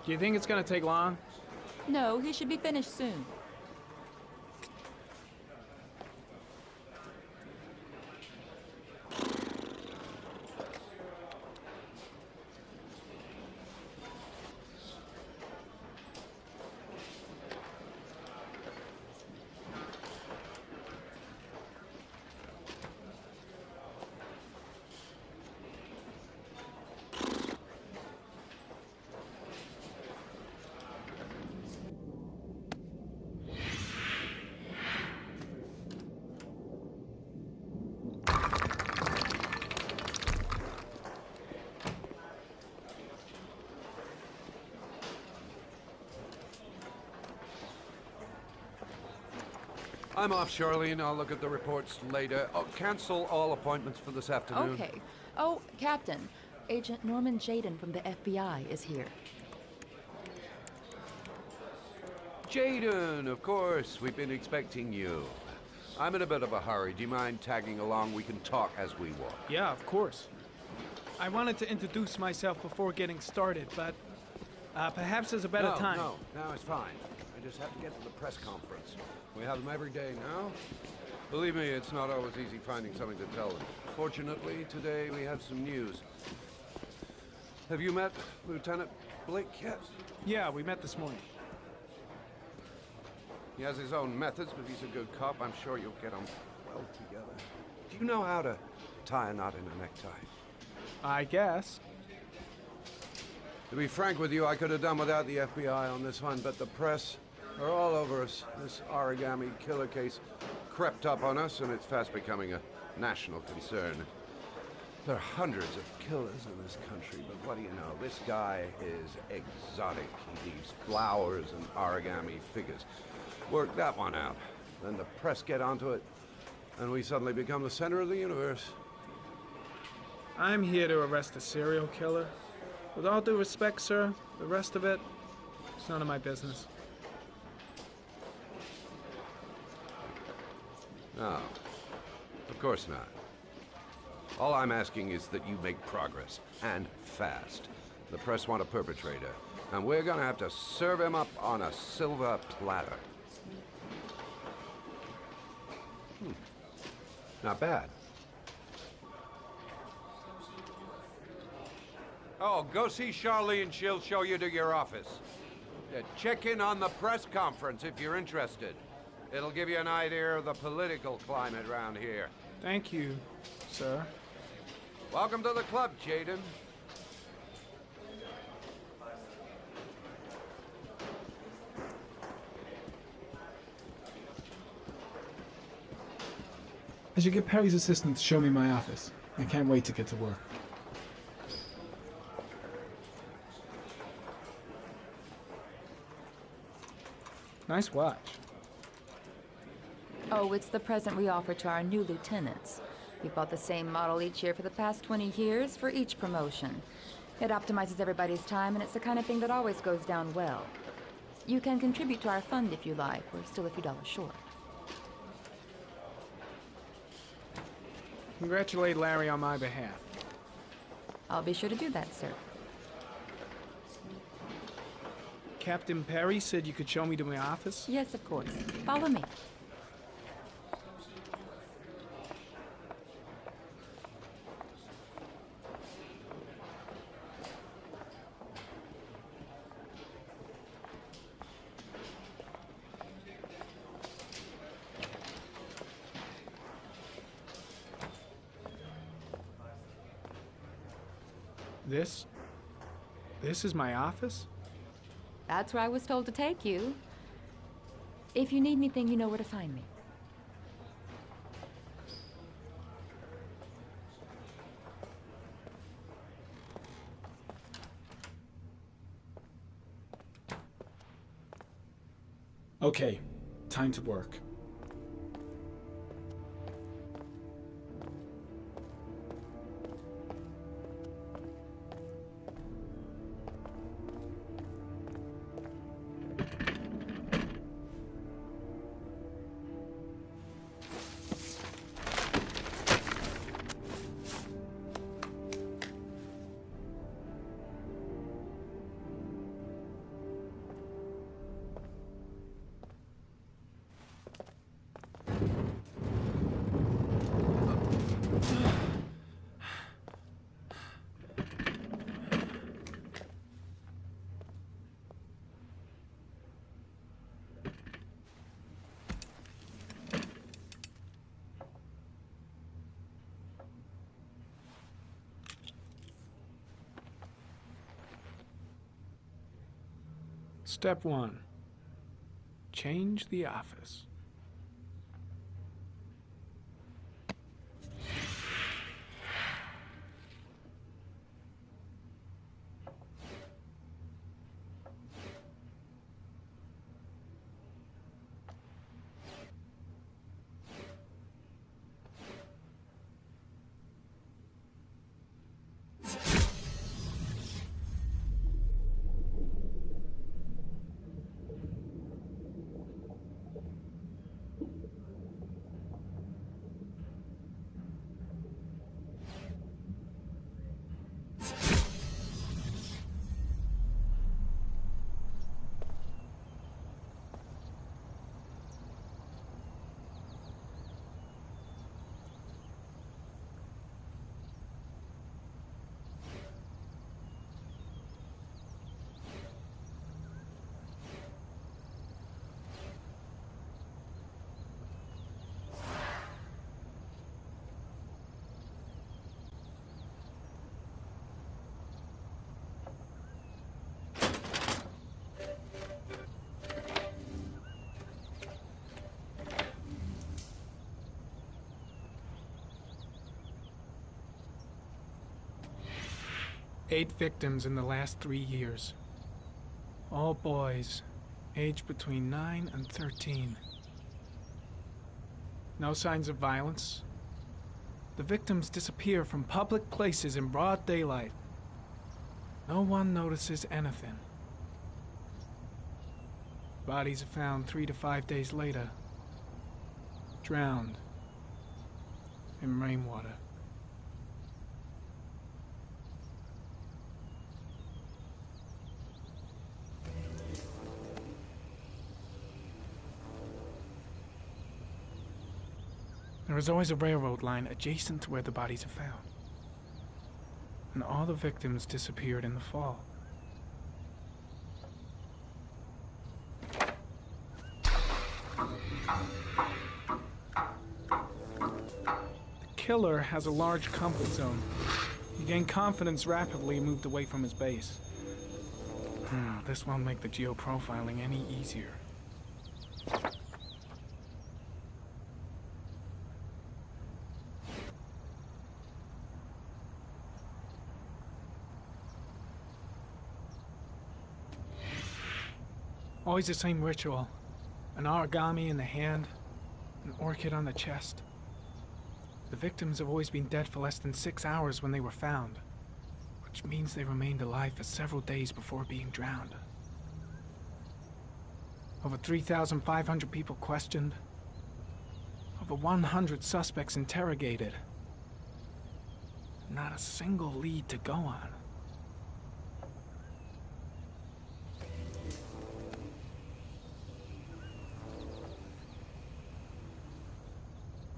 Do you think it's gonna take long? No, he should be finished soon. I'm off, Charlene. I'll look at the reports later. Oh, cancel all appointments for this afternoon. Okay. Oh, Captain. Agent Norman Jaden from the FBI is here. Jaden, of course. We've been expecting you. I'm in a bit of a hurry. Do you mind tagging along? We can talk as we walk. Yeah, of course. I wanted to introduce myself before getting started, but perhaps there's a better time. No, it's fine. I just have to get to the press conference. We have them every day now. Believe me, it's not always easy finding something to tell them. Fortunately, today we have some news. Have you met Lieutenant Blake yet? Yeah, we met this morning. He has his own methods, but he's a good cop. I'm sure you'll get on well together. Do you know how to tie a knot in a necktie? I guess. To be frank with you, I could have done without the FBI on this one, but the press are all over us. This origami killer case crept up on us, and it's fast becoming a national concern. There are hundreds of killers in this country, but what do you know? This guy is exotic. He leaves flowers and origami figures. Work that one out. Then the press get onto it, and we suddenly become the center of the universe. I'm here to arrest a serial killer. With all due respect, sir, the rest of it, it's none of my business. No, of course not. All I'm asking is that you make progress, and fast. The press want a perpetrator, and we're gonna have to serve him up on a silver platter. Not bad. Oh, go see Charlene. She'll show you to your office. Check in on the press conference if you're interested. It'll give you an idea of the political climate around here. Thank you, sir. Welcome to the club, Jaden. I should get Perry's assistant to show me my office. I can't wait to get to work. Nice watch. Oh, it's the present we offer to our new lieutenants. We bought the same model each year for the past 20 years for each promotion. It optimizes everybody's time, and it's the kind of thing that always goes down well. You can contribute to our fund if you like. We're still a few dollars short. Congratulate Larry on my behalf. I'll be sure to do that, sir. Captain Perry said you could show me to my office? Yes, of course. Follow me. This is my office? That's where I was told to take you. If you need anything, you know where to find me. Okay, time to work. Step 1. Change the office. Eight victims in the last 3 years. All boys, aged between 9 and 13. No signs of violence. The victims disappear from public places in broad daylight. No one notices anything. Bodies are found 3 to 5 days later, drowned in rainwater. There is always a railroad line adjacent to where the bodies are found. And all the victims disappeared in the fall. The killer has a large comfort zone. He gained confidence rapidly and moved away from his base. This won't make the geoprofiling any easier. Always the same ritual. An origami in the hand, an orchid on the chest. The victims have always been dead for less than 6 hours when they were found, which means they remained alive for several days before being drowned. Over 3,500 people questioned. Over 100 suspects interrogated. Not a single lead to go on.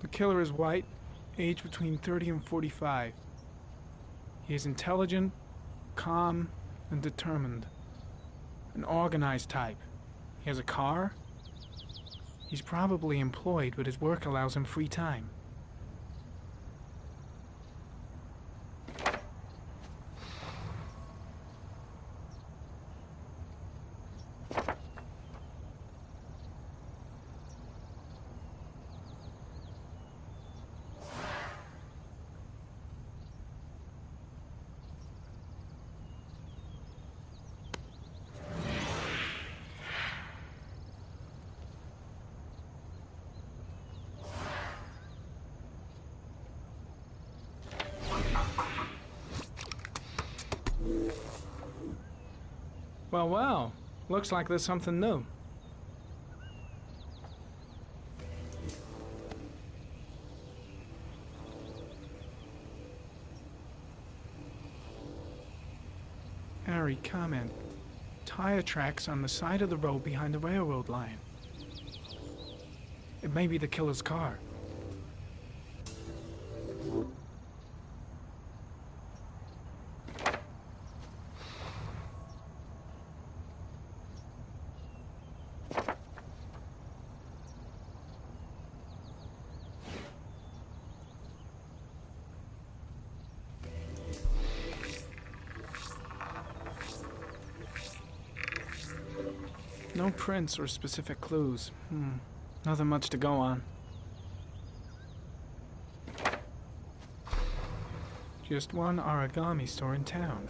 The killer is white, aged between 30 and 45. He is intelligent, calm, and determined. An organized type. He has a car. He's probably employed, but his work allows him free time. Well, looks like there's something new. Harry, comment. Tire tracks on the side of the road behind the railroad line. It may be the killer's car. No prints or specific clues. Nothing much to go on. Just one origami store in town.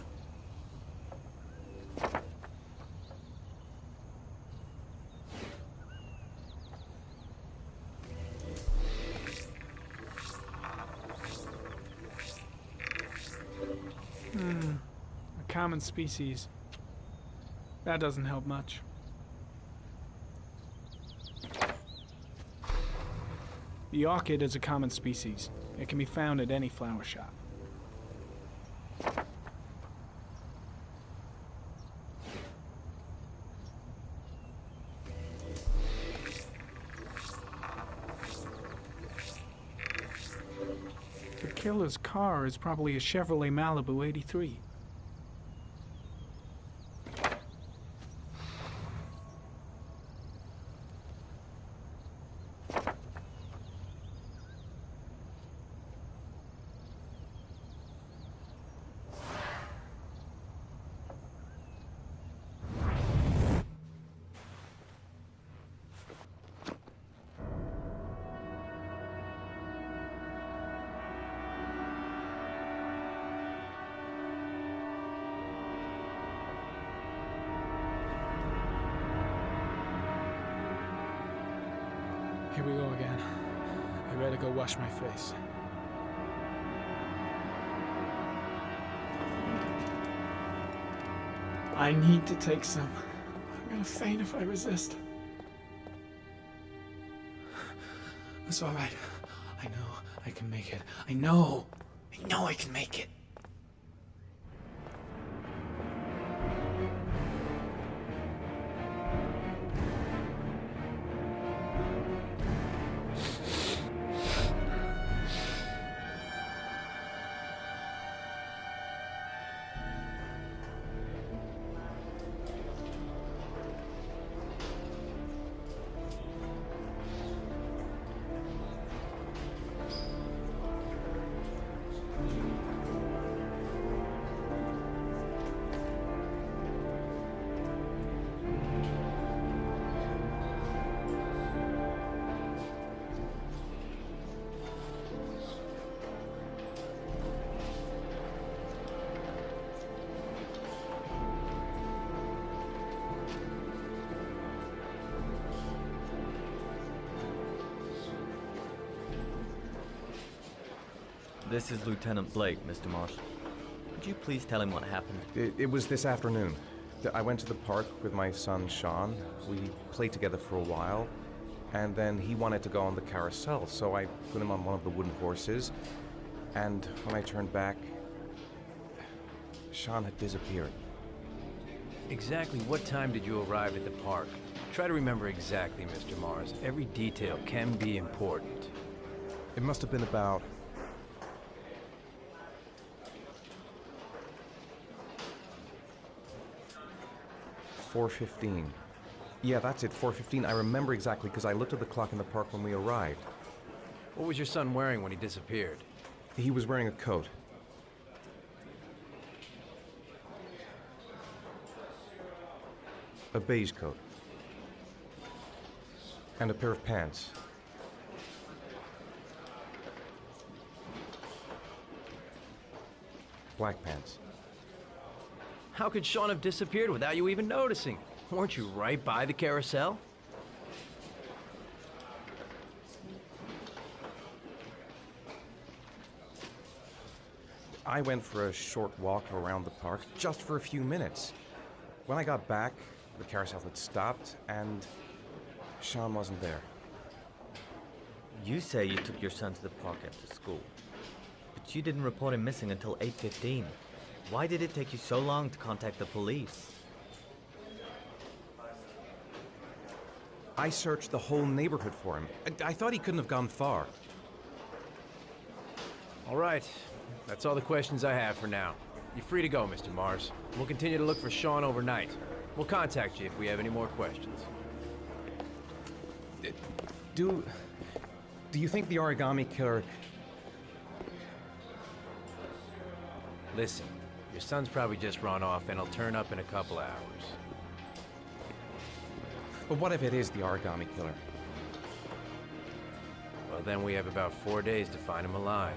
A common species. That doesn't help much. The orchid is a common species. It can be found at any flower shop. The killer's car is probably a Chevrolet Malibu 83. Here we go again. I better go wash my face. I need to take some. I'm gonna faint if I resist. It's all right. I know I can make it. I know I can make it. This is Lieutenant Blake, Mr. Marsh. Could you please tell him what happened? It was this afternoon. I went to the park with my son, Sean. We played together for a while, and then he wanted to go on the carousel, so I put him on one of the wooden horses, and when I turned back, Sean had disappeared. Exactly what time did you arrive at the park? Try to remember exactly, Mr. Mars. Every detail can be important. It must have been about 4:15. Yeah, that's it, 4:15. I remember exactly because I looked at the clock in the park when we arrived. What was your son wearing when he disappeared? He was wearing a coat. A beige coat. And a pair of pants. Black pants. How could Sean have disappeared without you even noticing? Weren't you right by the carousel? I went for a short walk around the park, just for a few minutes. When I got back, the carousel had stopped, and Sean wasn't there. You say you took your son to the park after school, but you didn't report him missing until 8:15. Why did it take you so long to contact the police? I searched the whole neighborhood for him. I thought he couldn't have gone far. All right. That's all the questions I have for now. You're free to go, Mr. Mars. We'll continue to look for Sean overnight. We'll contact you if we have any more questions. Do you think the origami killer... Listen, your son's probably just run off and he'll turn up in a couple hours. But what if it is the origami killer? Well, then we have about 4 days to find him alive.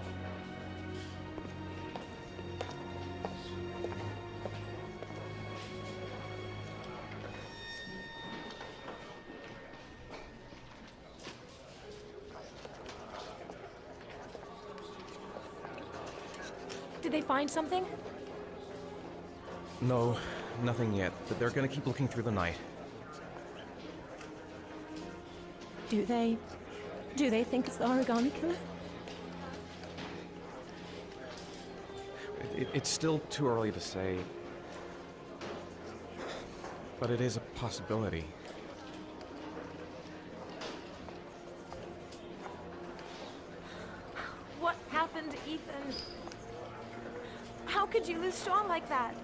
Did they find something? No, nothing yet. But they're gonna keep looking through the night. Do they think it's the origami killer? It's still too early to say. But it is a possibility. What happened, Ethan? How could you lose Sean like that?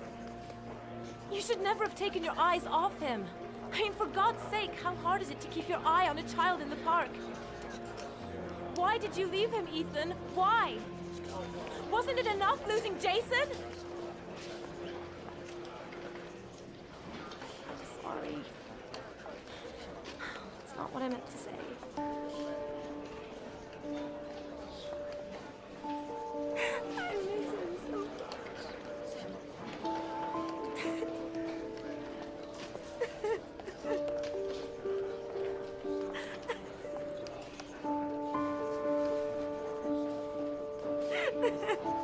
You should never have taken your eyes off him. I mean, for God's sake, how hard is it to keep your eye on a child in the park? Why did you leave him, Ethan? Why? Wasn't it enough losing Jason? I'm sorry. It's not what I meant to say. I miss him so much. Ha ha ha.